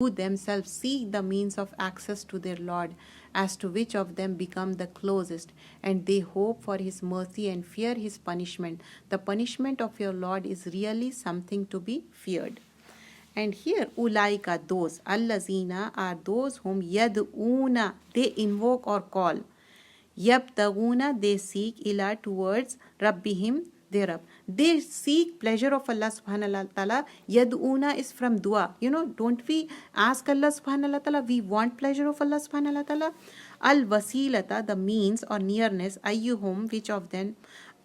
who themselves seek the means of access to their Lord, as to which of them become the closest, and they hope for his mercy and fear his punishment. The punishment of your Lord is really something to be feared. And here, ulaika, those, allazina are those whom yad'una, they invoke or call. Yabtaguna, they seek, ila, towards, Rabbihim, their Rabb. They seek pleasure of Allah subhanahu wa ta'ala. Yad'una is from dua. Don't we ask Allah subhanahu wa ta'ala, we want pleasure of Allah subhanahu wa ta'ala. Al wasilata, the means or nearness, ayyuhum, which of them,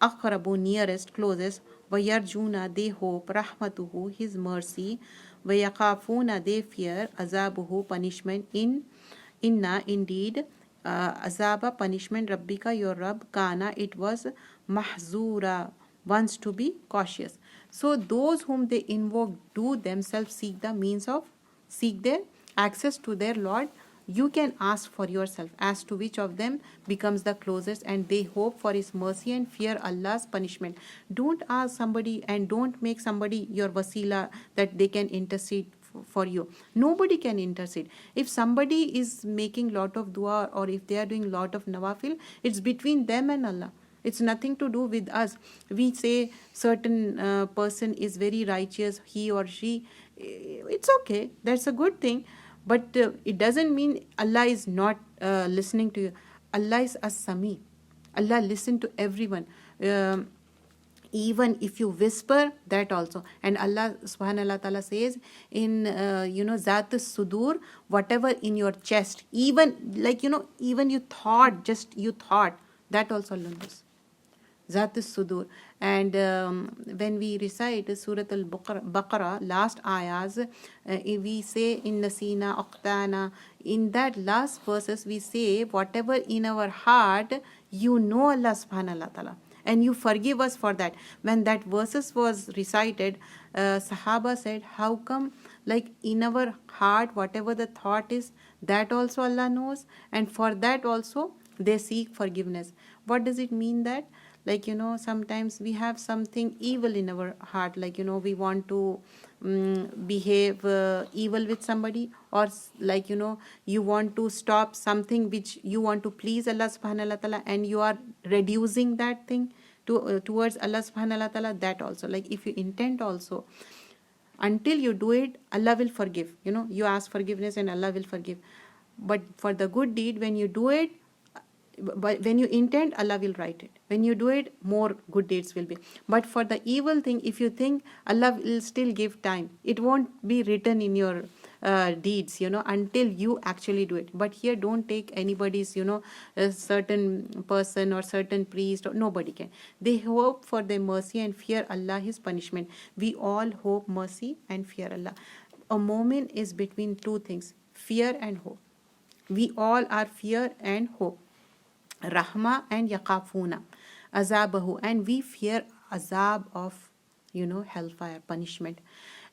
aqrabu, nearest, closest, wayarjuna, they hope, rahmatuhu, his mercy, wayakafuna, they fear, azabuhu, punishment, inna, indeed, azaba, punishment, rabbika, your Rabb, kana, it was, mahzura, once to be cautious. So those whom they invoke do themselves seek their access to their Lord. You can ask for yourself as to which of them becomes the closest, and they hope for his mercy and fear Allah's punishment. Don't ask somebody and don't make somebody your wasila that they can intercede for you. Nobody can intercede. If somebody is making lot of dua or if they are doing lot of nawafil, it's between them and Allah. It's nothing to do with us. We say certain person is very righteous, he or she. It's okay. That's a good thing. But it doesn't mean Allah is not listening to you. Allah is as-Sami. Allah listens to everyone. Even if you whisper, that also. And Allah subhanahu wa ta'ala says in Zat sudur, whatever in your chest, even even you thought, that also Allah knows. Zat sudur. And when we recite Surah Al-Baqarah, last ayahs, we say in Nasina, Aqtana, in that last verses we say whatever in our heart, Allah subhanahu wa ta'ala, and you forgive us for that. When that verses was recited, Sahaba said, how come in our heart, whatever the thought is, that also Allah knows, and for that also they seek forgiveness. What does it mean that? Sometimes we have something evil in our heart, we want to behave evil with somebody, or you want to stop something which you want to please Allah subhanahu wa ta'ala, and you are reducing that thing towards Allah subhanahu wa ta'ala. That also, if you intend also, until you do it, Allah will forgive. You ask forgiveness and Allah will forgive. But for the good deed, when you do it, but when you intend, Allah will write it. When you do it, more good deeds will be. But for the evil thing, if you think, Allah will still give time. It won't be written in your deeds, until you actually do it. But here, don't take anybody's, a certain person or certain priest, or nobody can. They hope for their mercy and fear Allah, his punishment. We all hope mercy and fear Allah. A moment is between two things, fear and hope. We all are fear and hope. Rahma and Yaqafuna, Azabahu, and we fear azab of, hellfire, punishment.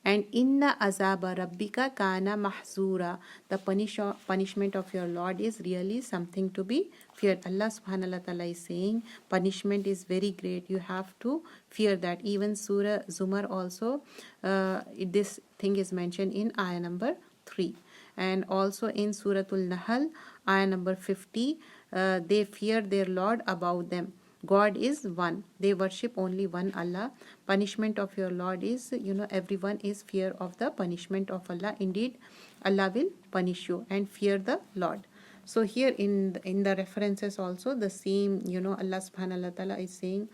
And inna azaba rabbika kana mahzura, the punishment of your Lord is really something to be feared. Allah subhanahu wa ta'ala is saying punishment is very great. You have to fear that. Even Surah Zumar also, this thing is mentioned in ayah number 3. And also in Surah Al-Nahl, ayah number 50, they fear their Lord above them. God is one. They worship only one Allah. Punishment of your Lord is, everyone is fear of the punishment of Allah. Indeed, Allah will punish you, and fear the Lord. So here in the references also the same, Allah subhanahu wa ta'ala is saying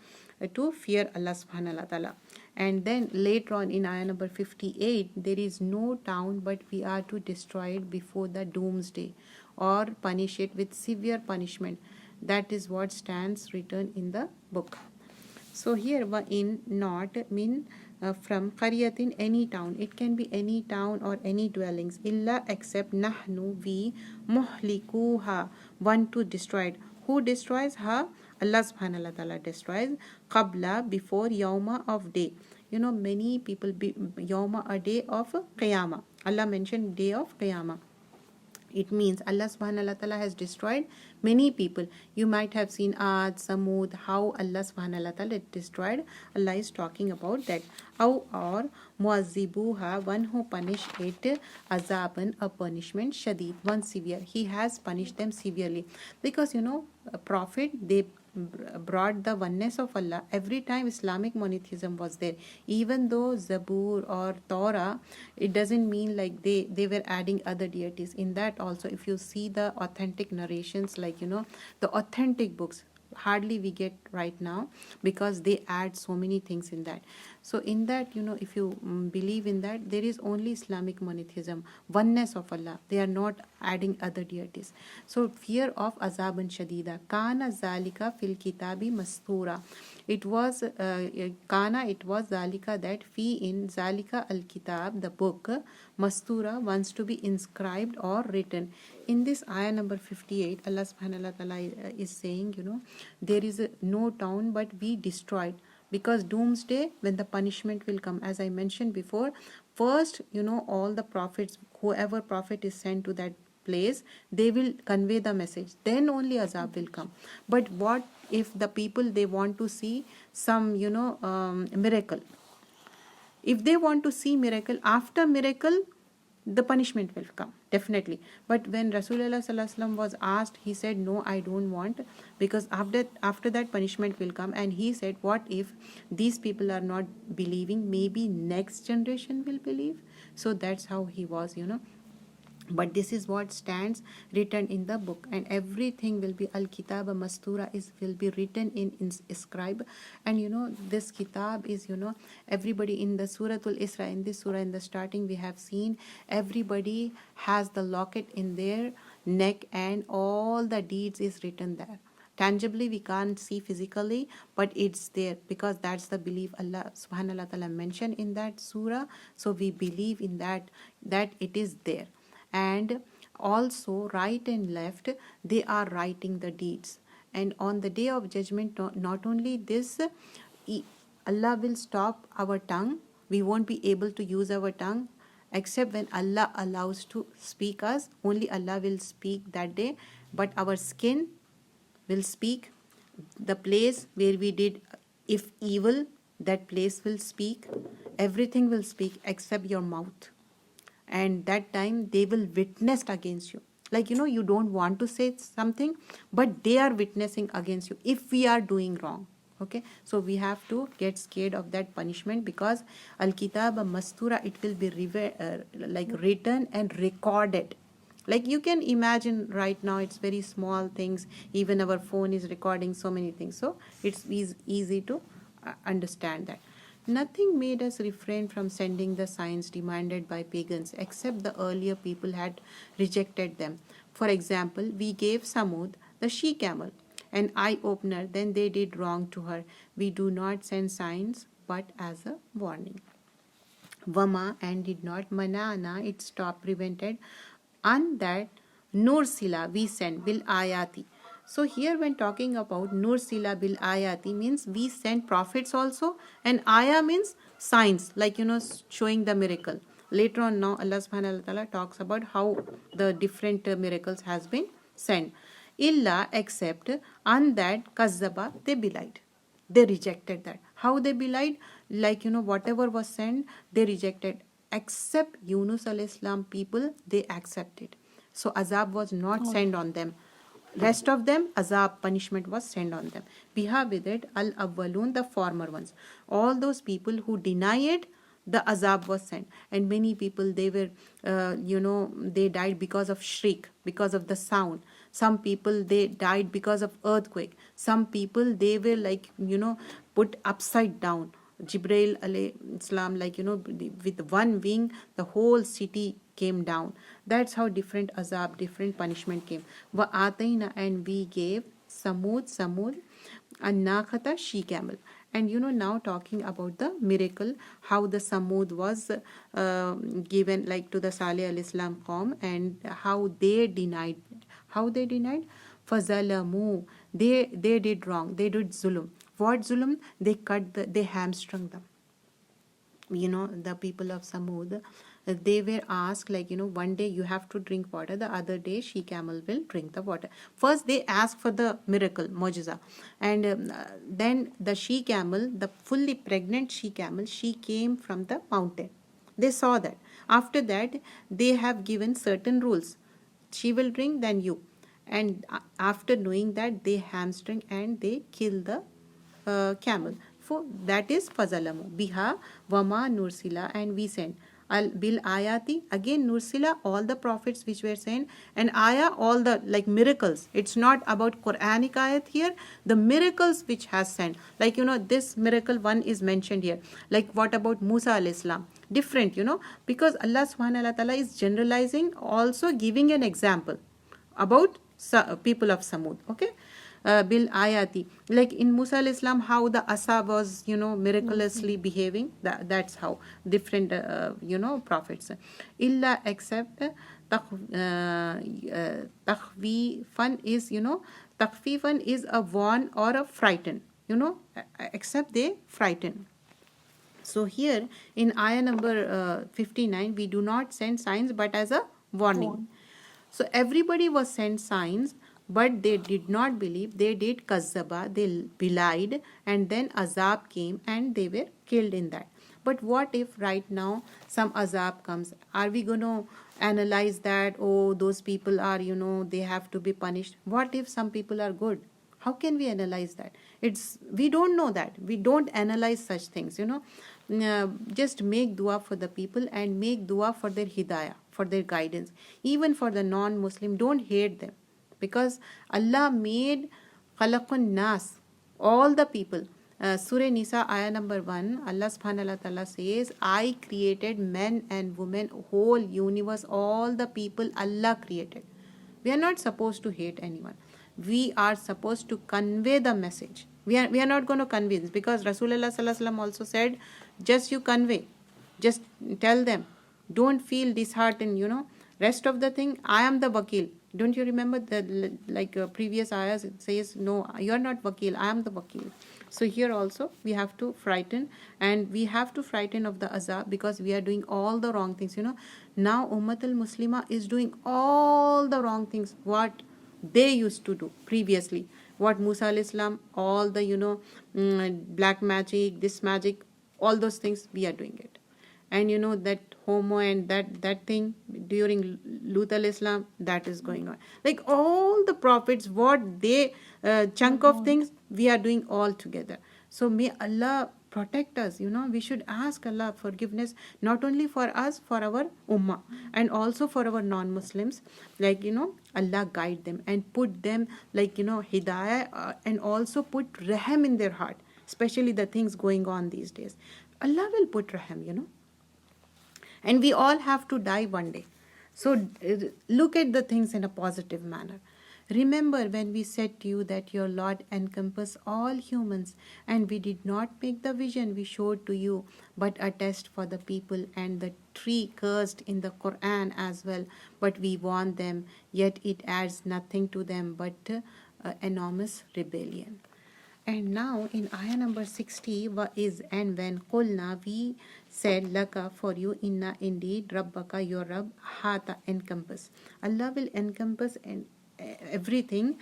to fear Allah subhanahu wa ta'ala. And then later on in ayah number 58, there is no town but we are to destroy it before the doomsday, or punish it with severe punishment. That is what stands written in the book. So here, wa in not mean from qaryatin, any town. It can be any town or any dwellings. Illa, except nahnu, we, muhlikuha, want to destroy it. Who destroys her? Allah subhanahu wa ta'ala destroys. Qabla, before, yawma, of day. Many people, yawma, a day of qiyamah. Allah mentioned day of qiyamah. It means Allah subhanahu wa ta'ala has destroyed many people. You might have seen Ad, Samud, how Allah subhanahu wa ta'ala destroyed. Allah is talking about that. Aw or muazzibuha, one who punished it, azaban, a punishment, shadid, one severe. He has punished them severely. Because a prophet, they brought the oneness of Allah. Every time Islamic monotheism was there, even though Zabur or Torah, it doesn't mean like they were adding other deities. In that also, if you see the authentic narrations, like the authentic books, hardly we get right now, because they add so many things in that. So in that, if you believe in that, there is only Islamic monotheism, oneness of Allah. They are not adding other deities. So fear of azab and shadida. Kana zalika fil kitabi mastura. It was kana, it was zalika, that fi in zalika al kitab, the book, mastura, wants to be inscribed or written. In this ayah number 58, Allah subhanahu wa ta'ala is saying, there is no town but we destroyed. Because doomsday, when the punishment will come, as I mentioned before, first, all the prophets, whoever prophet is sent to that place, they will convey the message. Then only azab will come. But what if the people, they want to see some, miracle? If they want to see miracle, after miracle, the punishment will come, definitely. But when Rasulullah sallallahu alaihi wasallam was asked, he said, no, I don't want, because after that punishment will come. And he said, what if these people are not believing? Maybe next generation will believe. So that's how he was, But this is what stands written in the book, and everything will be al-kitab mastura, will be written in scribe. And this kitab is, everybody in the Suratul Isra, in this surah, in the starting, we have seen everybody has the locket in their neck, and all the deeds is written there. Tangibly we can't see physically, but it's there, because that's the belief Allah subhanahu wa ta'ala mentioned in that surah. So we believe in that it is there. And also right and left, they are writing the deeds. And on the day of judgment, not only this, Allah will stop our tongue. We won't be able to use our tongue, except when Allah allows to speak us. Only Allah will speak that day. But our skin will speak. The place where we did if evil, that place will speak. Everything will speak except your mouth. And that time they will witness against you. Like, you don't want to say something, but they are witnessing against you if we are doing wrong. Okay, so we have to get scared of that punishment, because al-kitab mastura, it will be like written and recorded. Like you can imagine right now, it's very small things. Even our phone is recording so many things. So it's easy to understand that. Nothing made us refrain from sending the signs demanded by pagans, except the earlier people had rejected them. For example, we gave Samud the she-camel, an eye-opener, then they did wrong to her. We do not send signs, but as a warning. Wama, and did not, manana, it stopped, prevented, and that nursila, we send, bil ayati. So here when talking about nursila bil ayati, means we send prophets also, and ayah means signs, like showing the miracle. Later on, now Allah subhanahu wa ta'ala talks about how the different miracles has been sent. Illa, except, and that kazzaba, they belied. They rejected that. How they belied? Like, whatever was sent, they rejected. Except Yunus alayhi salam people, they accepted. So azab was not sent on them. Rest of them, azab, punishment was sent on them. Biha with it, al-awwalun, the former ones. All those people who deny it, the azab was sent. And many people, they were, they died because of shriek, because of the sound. Some people, they died because of earthquake. Some people, they were like, put upside down. Jibreel alayhi salam, like, with one wing, the whole city came down. That's how different azab, different punishment came. Wa atayna, and we gave Samud, and Nakhata, she-camel. And now talking about the miracle, how the Samud was given, like, to the Salih alayhi salam qawm, and how they denied. How they denied? Fazalamu, they did wrong, they did zulum. What zulum? They hamstrung them. The people of Samud, they were asked, like, one day you have to drink water, the other day she camel will drink the water. First they ask for the miracle, mujiza, and then the she camel, the fully pregnant she camel, she came from the mountain. They saw that. After that, they have given certain rules. She will drink, then you. And after knowing that, they hamstring and they kill the camel. For that is fazalamu biha wama nursila, and we sent al bil ayati, again nursila, all the prophets which were sent, and ayah, all the like miracles. It's not about Quranic ayat here, the miracles which has sent, like this miracle one is mentioned here. Like what about Musa alayhi salam? Different, because Allah subhanahu wa ta'ala is generalizing, also giving an example about people of Samud. Okay, bil ayati, like in Musa alayhi salam, how the asa was miraculously behaving, that's how different prophets. Illa except takhfifan is takhfifan is a warn or a frighten, except they frighten. So here in ayah number 59, we do not send signs but as a warning. So everybody was sent signs, but they did not believe. They did kazzaba, they belied, and then azab came and they were killed in that. But what if right now some azab comes? Are we going to analyze that, oh, those people are, they have to be punished? What if some people are good? How can we analyze that? We don't know that. We don't analyze such things, just make dua for the people and make dua for their hidayah, for their guidance. Even for the non-Muslim, don't hate them, because Allah made khalaqun nas, all the people. Surah Nisa, ayah number 1, Allah subhanahu wa ta'ala says, I created men and women, whole universe, all the people Allah created. We are not supposed to hate anyone. We are supposed to convey the message. We are not going to convince, because Rasulullah sallallahu alaihi wasallam also said, just you convey, just tell them, don't feel disheartened, rest of the thing, I am the wakil. Don't you remember the previous ayahs, it says, no, you are not wakil, I am the wakil. So here also we have to frighten, and we have to frighten of the azab, because we are doing all the wrong things. Now Ummat al-Muslima is doing all the wrong things what they used to do previously. What Musa alayhi salam, all the black magic, this magic, all those things we are doing it. And that homo and that thing during Lut alayhi salam, that is going on. Like all the prophets, what they chunk of things we are doing all together. So may Allah protect us. We should ask Allah forgiveness, not only for us, for our ummah, and also for our non-Muslims. Like Allah guide them and put them hidayah, and also put raham in their heart, especially the things going on these days. Allah will put raham, and we all have to die one day. So look at the things in a positive manner. Remember when we said to you that your Lord encompassed all humans, and we did not make the vision we showed to you, but a test for the people, and the tree cursed in the Quran as well, but we warned them, yet it adds nothing to them but enormous rebellion. And now in ayah number 60 is, and when qulna, we said, laka, for you, inna, indeed, rabbaka, your Rabb, hata, encompass. Allah will encompass and everything,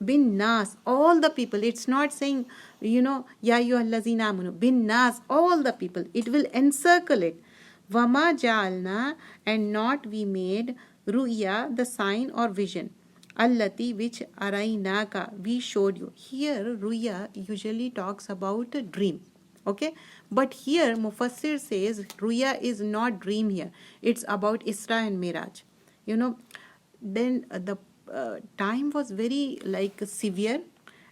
bin nas, all the people. It's not saying ya ayyuhallazina amanu, bin nas, all the people. It will encircle it. Wama ja'alna, and not we made, ru'ya, the sign or vision, allati, which arainaka, we showed you. Here ru'ya usually talks about a dream. Okay, but here Mufassir says ru'ya is not dream here. It's about Isra and Miraj. Then the time was very severe,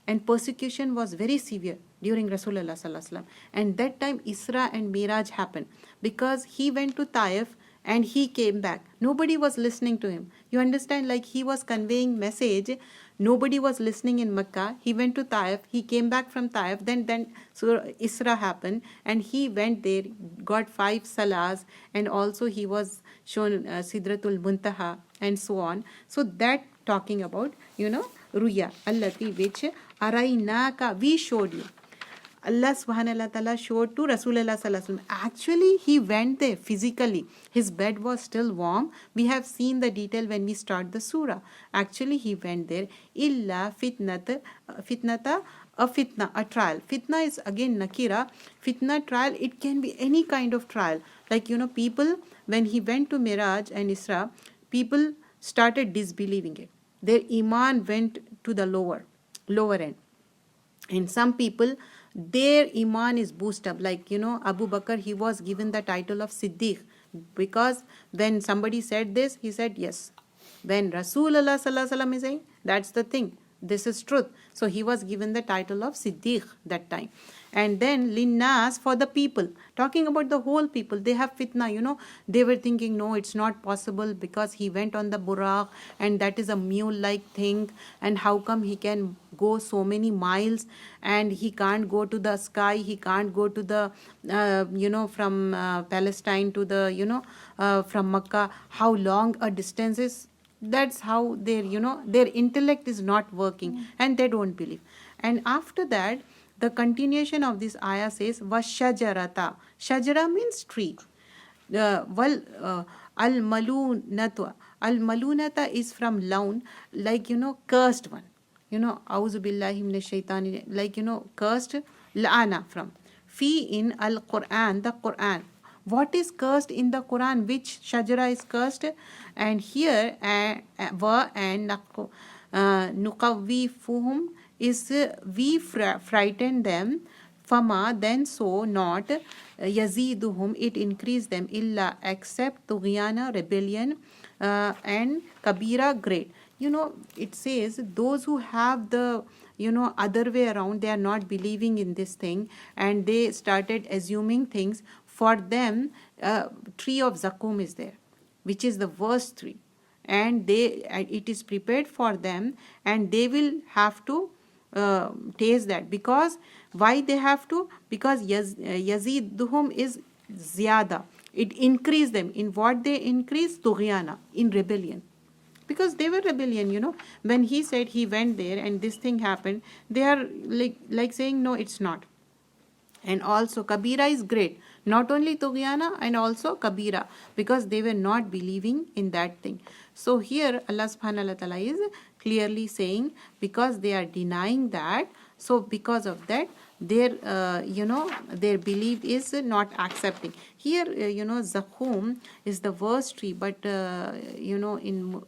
and persecution was very severe during Rasulullah sallallahu alaihi wasallam. And that time Isra and Miraj happened, because he went to Taif and he came back. Nobody was listening to him. You understand? Like he was conveying message. Nobody was listening in Mecca. He went to Taif. He came back from Taif. Then Surah Isra happened, and he went there, got 5 salahs, and also he was shown Sidratul Muntaha and so on. So that talking about ruya allati, which arainaka, we showed you. Allah subhanahu wa ta'ala showed to Rasulullah sallallahu alaihi wasallam. Actually, he went there physically. His bed was still warm. We have seen the detail when we start the surah. Actually, he went there. Illa fitnata, a fitna, a trial. Fitna is again nakira. Fitna, trial, it can be any kind of trial. Like, people, when he went to Miraj and Isra, people started disbelieving it. Their iman went to the lower end. And some people, their iman is boosted up. Like, Abu Bakr, he was given the title of Siddiq, because when somebody said this, he said yes. When Rasulullah sallallahu alaihi wasallam is saying, that's the thing, this is truth. So he was given the title of Siddiq that time. And then linnas, for the people, talking about the whole people, they have fitna, they were thinking, no, it's not possible, because he went on the buraq and that is a mule like thing, and how come he can go so many miles and he can't go to the sky, he can't go to the from Palestine to the from Makkah, how long a distance is. That's how their intellect is not working, and they don't believe. And after that, the continuation of this ayah says washajarata. Shajara means tree. Al malunata is from laun, like cursed one. Auzu billahi minash shaitani, like cursed, la'ana from. Fi in al Quran, the Quran. What is cursed in the Quran? Which shajara is cursed? And here wa and nuqawwifuhum is we frighten them. Fama, then so not yaziduhum, it increase them, illa, except tughyana, rebellion, and kabira, great. It says those who have the other way around, they are not believing in this thing, and they started assuming things. For them, tree of zakum is there, which is the worst tree, and it is prepared for them, and they will have to taste that. Because why they have to? Because yaziduhum is ziyada, it increase them. In what they increase? Tughyana, in rebellion. Because they were rebellion. When he said he went there and this thing happened, they are like saying no, it's not. And also kabira is great, not only tughyana and also kabira, because they were not believing in that thing. So here Allah subhanahu wa ta'ala is clearly saying, because they are denying that, so because of that, their their belief is not accepting. Here zakum is the worst tree, but in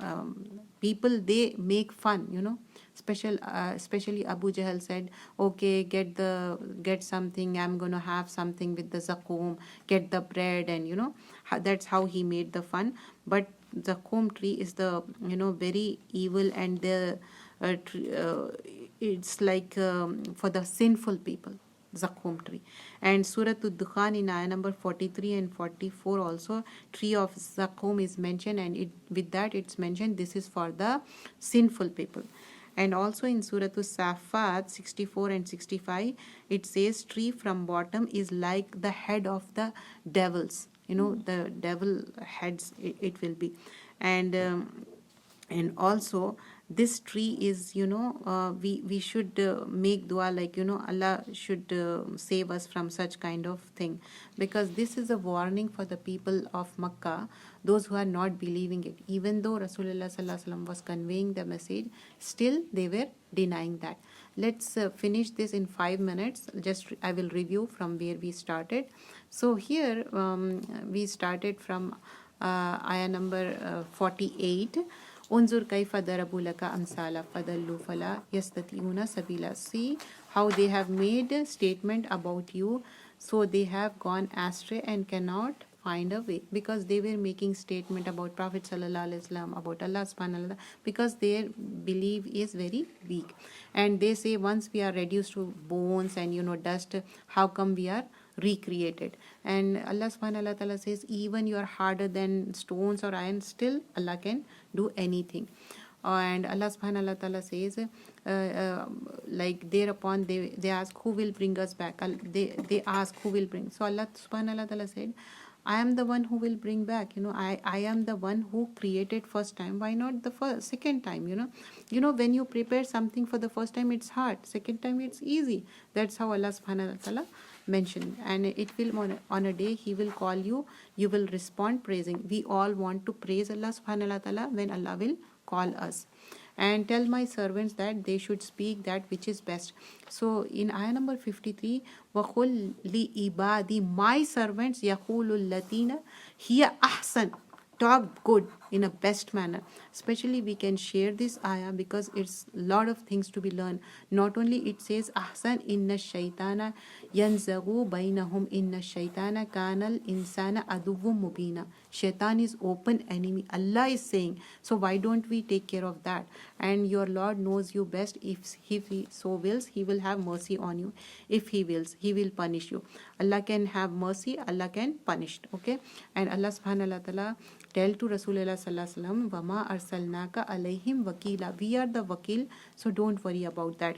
people, they make fun. Especially Abu Jahl said, okay, get something, I'm gonna have something with the zakum, get the bread, and that's how he made the fun. But zakum tree is the very evil, and the it's like for the sinful people, zakum tree. And Surah Ad-Dukhan in ayah number 43 and 44 also, tree of zakum is mentioned, and with that it's mentioned this is for the sinful people. And also in Surah As-Saffat 64 and 65, it says tree from bottom is like the head of the devils. The devil heads it will be. And also this tree is we should make dua, like Allah should save us from such kind of thing, because this is a warning for the people of Makkah, those who are not believing it. Even though Rasulullah sallallahu alaihi wasallam was conveying the message, still they were denying that. Let's finish this in 5 minutes. Just I will review from where we started. So here we started from ayah number 48. Unzur kaifa darabu laka amsala fadallu fala yastati'una sabila. See how they have made a statement about you, so they have gone astray and cannot find a way, because they were making statement about Prophet sallallahu alaihi wasallam, about Allah subhanahu wa ta'ala, because their belief is very weak. And they say, once we are reduced to bones and dust, how come we are recreated? And Allah subhanahu wa ta'ala says, even you are harder than stones or iron, still Allah can do anything. And Allah subhanahu wa ta'ala says, like thereupon they ask, who will bring us back? They ask, who will bring? So Allah subhanahu wa ta'ala said, I am the one who will bring back. I am the one who created first time. Why not the first, second time? When you prepare something for the first time, it's hard. Second time, it's easy. That's how Allah subhanahu wa ta'ala mentioned. And it will, on a day, He will call you. You will respond praising. We all want to praise Allah subhanahu wa ta'ala when Allah will call us. And tell my servants that they should speak that which is best. So in ayah number 53, وَقُلْ لِعِبَادِي, my servants, يَقُولُ الَّذِينَ هِيَ أَحْسَنُ, talk good in a best manner. Especially we can share this ayah because it's a lot of things to be learned. Not only it says ahsan inna shaitana yanzagu bainahum inna shaitana kanal insana aduwwum mubina. Shaitan is open enemy. Allah is saying. So why don't we take care of that? And your Lord knows you best. If He so wills, He will have mercy on you. If He wills, He will punish you. Allah can have mercy. Allah can punish. Okay. And Allah subhanahu wa ta'ala tell to Rasulullah sallallahu alaihi wasallam, "Wama arsalnaka alayhim wakila." We are the wakil, so don't worry about that.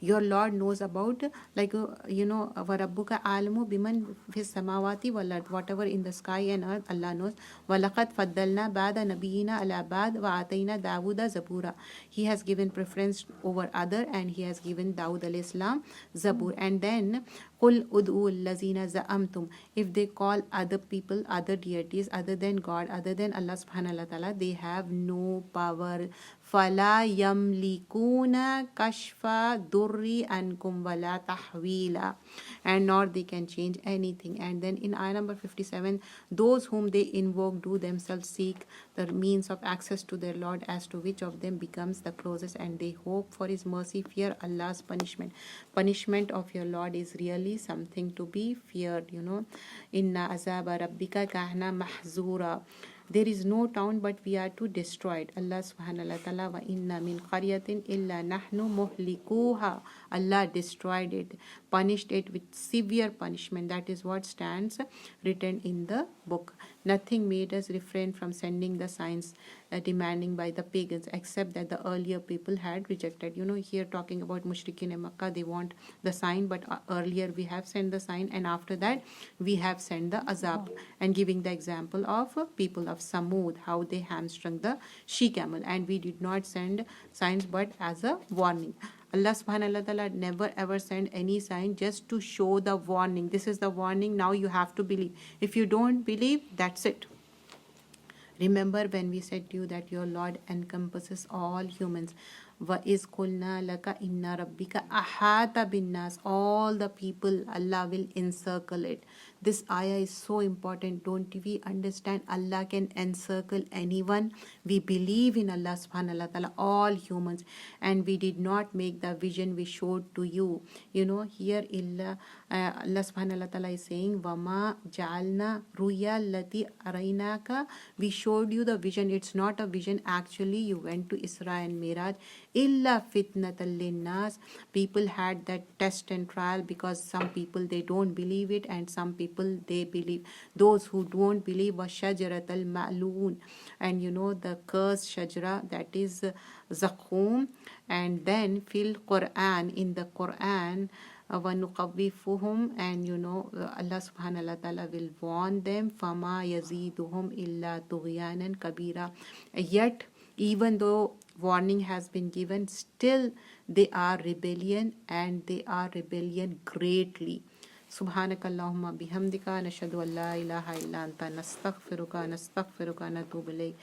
Your Lord knows about, like, وَرَبُّكَ عَالِمُ بِمَنْ فِي السَّمَاوَاتِ وَالْأَرْضِ, whatever in the sky and earth, Allah knows. وَلَقَدْ فَضَّلْنَا بَعْضَ نَبِيِّنَا عَلَى بَعْضٍ وَآتَيْنَا دَاوُودَ زَبُورًا. He has given preference over other, and He has given Dawood alayhi salam Zabur. And then قُلْ أُدْعُوا الَّذِينَ زَعَمْتُمْ, if they call other people, other deities, other than God, other than Allah subhanahu wa ta'ala, they have no power. فَلَا يَمْلِكُونَ كَشْفَ دُرِّ عَنْكُمْ وَلَا تَحْوِيلًا, and nor they can change anything. And then in ayah number 57, those whom they invoke do themselves seek the means of access to their Lord, as to which of them becomes the closest, and they hope for His mercy, fear Allah's punishment. Punishment of your Lord is really something to be feared. Inna azaba rabbika kahna mahzura. There is no town but we are to destroy it. Allah subhanahu wa ta'ala, wa inna min qaryatin illa nahnu muhlikuha. Allah destroyed it, punished it with severe punishment. That is what stands written in the book. Nothing made us refrain from sending the signs demanding by the pagans, except that the earlier people had rejected. Here talking about Mushrikeen in Makkah, they want the sign, but earlier we have sent the sign, and after that we have sent the azab. And giving the example of people of Samud, how they hamstrung the she-camel, and we did not send signs but as a warning. Allah subhanahu wa ta'ala never ever sent any sign, just to show the warning. This is the warning, now you have to believe. If you don't believe, that's it. Remember when we said to you that your Lord encompasses all humans. وَإِذْ قُلْنَا لَكَ إِنَّ رَبِّكَ أَحَاطَ بِالنَّاسِ, all the people, Allah will encircle it. This ayah is so important. Don't we understand? Allah can encircle anyone. We believe in Allah subhanahu wa ta'ala, all humans, and we did not make the vision we showed to you. Here Allah subhanahu wa ta'ala is saying, وَمَا جَعَلْنَا رُيَا الَّتِي أَرَيْنَاكَ, we showed you the vision. It's not a vision. Actually, you went to Isra and Miraj. Illa fitnatal linnas, people had that test and trial, because some people they don't believe it, and some people they believe. Those who don't believe was shajaratal ma'loon, and the cursed shajara, that is zakum. And then fil Quran, in the Quran, وَنُقَوِّفُهُمْ, and Allah subhanahu wa ta'ala will warn them, فَمَا يَزِيدُهُمْ إِلَّا طُغْيَانًا كَبِيرًا. Yet even though warning has been given, still they are rebellion, and they are rebellion greatly. Subhanakallahumma bihamdika nashhadu an la ilaha illa anta nastaghfiruka wa natubu ilayk.